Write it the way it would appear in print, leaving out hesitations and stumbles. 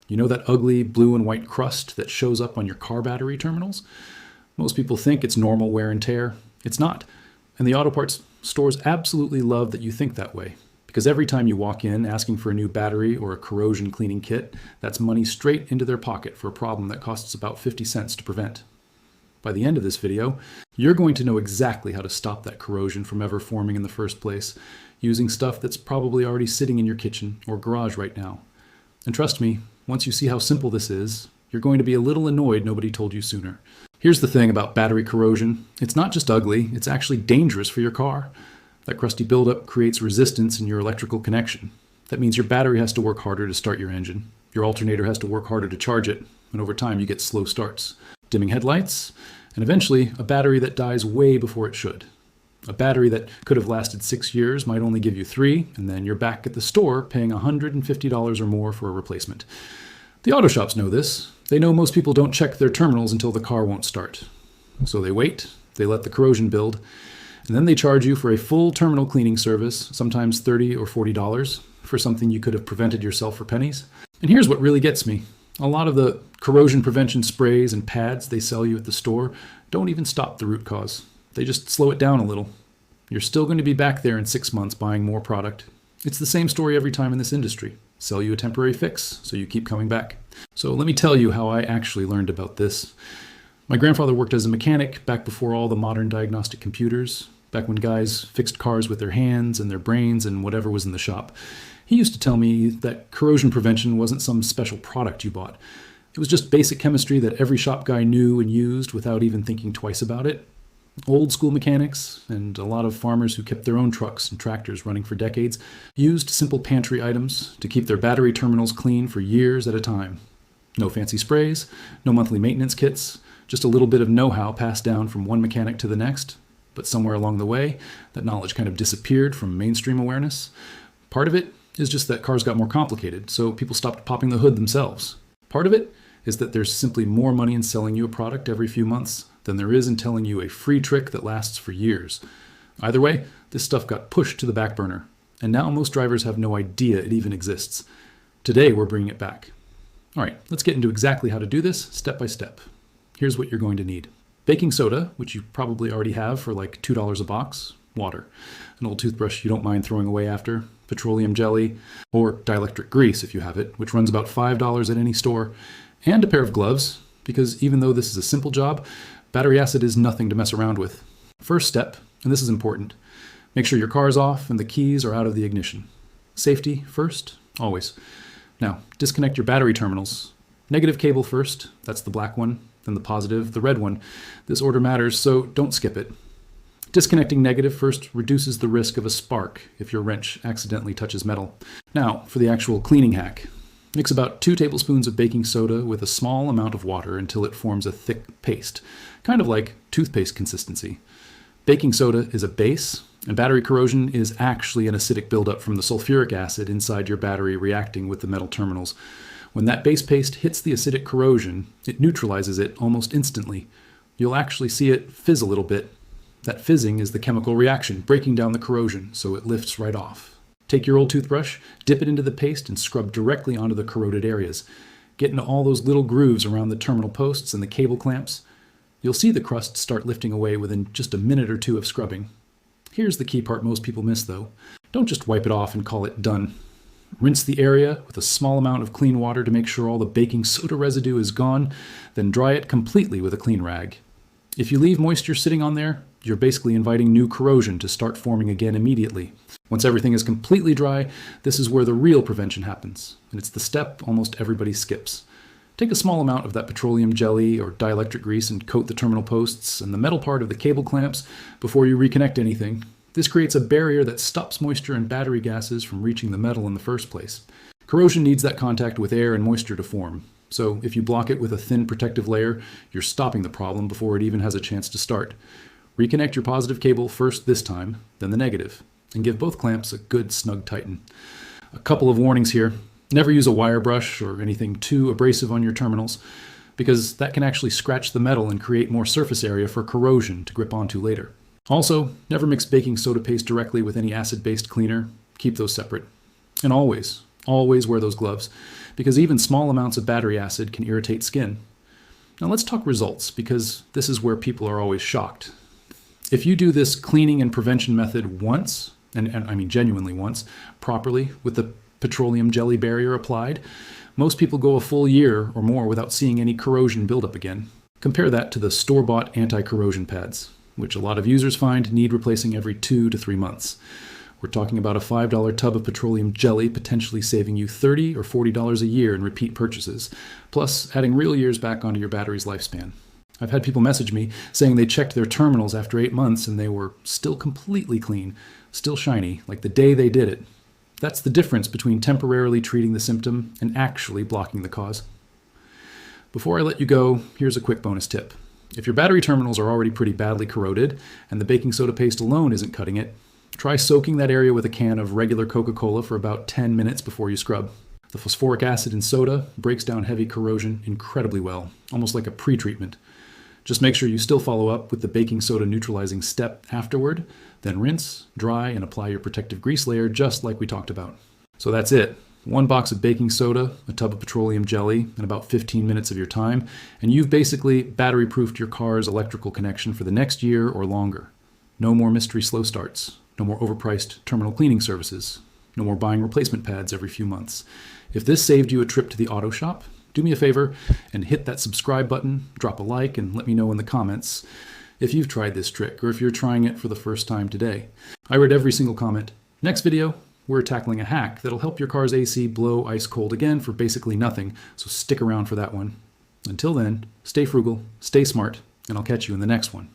You know that ugly blue and white crust that shows up on your car battery terminals? Most people think it's normal wear and tear. It's not. And the auto parts stores absolutely love that you think that way. Because every time you walk in asking for a new battery or a corrosion cleaning kit, that's money straight into their pocket for a problem that costs about 50 cents to prevent. By the end of this video, you're going to know exactly how to stop that corrosion from ever forming in the first place, using stuff that's probably already sitting in your kitchen or garage right now. And trust me, once you see how simple this is, you're going to be a little annoyed nobody told you sooner. Here's the thing about battery corrosion. It's not just ugly, it's actually dangerous for your car. That crusty buildup creates resistance in your electrical connection. That means your battery has to work harder to start your engine. Your alternator has to work harder to charge it, and over time you get slow starts, dimming headlights, and eventually a battery that dies way before it should. A battery that could have lasted 6 years might only give you 3, and then you're back at the store paying $150 or more for a replacement. The auto shops know this. They know most people don't check their terminals until the car won't start. So they wait, they let the corrosion build, and then they charge you for a full terminal cleaning service, sometimes $30 or $40, for something you could have prevented yourself for pennies. And here's what really gets me. A lot of the corrosion prevention sprays and pads they sell you at the store don't even stop the root cause. They just slow it down a little. You're still going to be back there in 6 months buying more product. It's the same story every time in this industry. Sell you a temporary fix, so you keep coming back. So let me tell you how I actually learned about this. My grandfather worked as a mechanic back before all the modern diagnostic computers, back when guys fixed cars with their hands and their brains and whatever was in the shop. He used to tell me that corrosion prevention wasn't some special product you bought. It was just basic chemistry that every shop guy knew and used without even thinking twice about it. Old school mechanics and a lot of farmers who kept their own trucks and tractors running for decades used simple pantry items to keep their battery terminals clean for years at a time. No fancy sprays, no monthly maintenance kits, just a little bit of know-how passed down from one mechanic to the next. But somewhere along the way, that knowledge kind of disappeared from mainstream awareness. Part of it is just that cars got more complicated, so people stopped popping the hood themselves. Part of it is that there's simply more money in selling you a product every few months than there is in telling you a free trick that lasts for years. Either way, this stuff got pushed to the back burner, and now most drivers have no idea it even exists. Today, we're bringing it back. All right, let's get into exactly how to do this step by step. Here's what you're going to need. Baking soda, which you probably already have for like $2 a box. Water, an old toothbrush you don't mind throwing away after, petroleum jelly, or dielectric grease if you have it, which runs about $5 at any store, and a pair of gloves, because even though this is a simple job, battery acid is nothing to mess around with. First step, and this is important, make sure your car is off and the keys are out of the ignition. Safety first, always. Now, disconnect your battery terminals. Negative cable first, that's the black one, then the positive, the red one. This order matters, so don't skip it. Disconnecting negative first reduces the risk of a spark if your wrench accidentally touches metal. Now, for the actual cleaning hack. Mix about 2 tablespoons of baking soda with a small amount of water until it forms a thick paste, kind of like toothpaste consistency. Baking soda is a base, and battery corrosion is actually an acidic buildup from the sulfuric acid inside your battery reacting with the metal terminals. When that base paste hits the acidic corrosion, it neutralizes it almost instantly. You'll actually see it fizz a little bit. That fizzing is the chemical reaction breaking down the corrosion, so it lifts right off. Take your old toothbrush, dip it into the paste, and scrub directly onto the corroded areas. Get into all those little grooves around the terminal posts and the cable clamps. You'll see the crust start lifting away within just a minute or two of scrubbing. Here's the key part most people miss though. Don't just wipe it off and call it done. Rinse the area with a small amount of clean water to make sure all the baking soda residue is gone, then dry it completely with a clean rag. If you leave moisture sitting on there, you're basically inviting new corrosion to start forming again immediately. Once everything is completely dry, this is where the real prevention happens, and it's the step almost everybody skips. Take a small amount of that petroleum jelly or dielectric grease and coat the terminal posts and the metal part of the cable clamps before you reconnect anything. This creates a barrier that stops moisture and battery gases from reaching the metal in the first place. Corrosion needs that contact with air and moisture to form, so if you block it with a thin protective layer, you're stopping the problem before it even has a chance to start. Reconnect your positive cable first this time, then the negative, and give both clamps a good snug tighten. A couple of warnings here. Never use a wire brush or anything too abrasive on your terminals, because that can actually scratch the metal and create more surface area for corrosion to grip onto later. Also, never mix baking soda paste directly with any acid-based cleaner. Keep those separate. And always, Always wear those gloves, because even small amounts of battery acid can irritate skin. Now let's talk results, because this is where people are always shocked. If you do this cleaning and prevention method once, and I mean genuinely once, properly, with the petroleum jelly barrier applied, most people go a full year or more without seeing any corrosion buildup again. Compare that to the store-bought anti-corrosion pads, which a lot of users find need replacing every 2 to 3 months. We're talking about a $5 tub of petroleum jelly potentially saving you $30 or $40 a year in repeat purchases, plus adding real years back onto your battery's lifespan. I've had people message me saying they checked their terminals after 8 months and they were still completely clean, still shiny, like the day they did it. That's the difference between temporarily treating the symptom and actually blocking the cause. Before I let you go, here's a quick bonus tip. If your battery terminals are already pretty badly corroded and the baking soda paste alone isn't cutting it, try soaking that area with a can of regular Coca-Cola for about 10 minutes before you scrub. The phosphoric acid in soda breaks down heavy corrosion incredibly well, almost like a pre-treatment. Just make sure you still follow up with the baking soda neutralizing step afterward, then rinse, dry, and apply your protective grease layer just like we talked about. So that's it. 1 box of baking soda, a tub of petroleum jelly, and about 15 minutes of your time, and you've basically battery-proofed your car's electrical connection for the next year or longer. No more mystery slow starts. No more overpriced terminal cleaning services. No more buying replacement pads every few months. If this saved you a trip to the auto shop, do me a favor and hit that subscribe button, drop a like, and let me know in the comments if you've tried this trick or if you're trying it for the first time today. I read every single comment. Next video, we're tackling a hack that'll help your car's AC blow ice cold again for basically nothing, so stick around for that one. Until then, stay frugal, stay smart, and I'll catch you in the next one.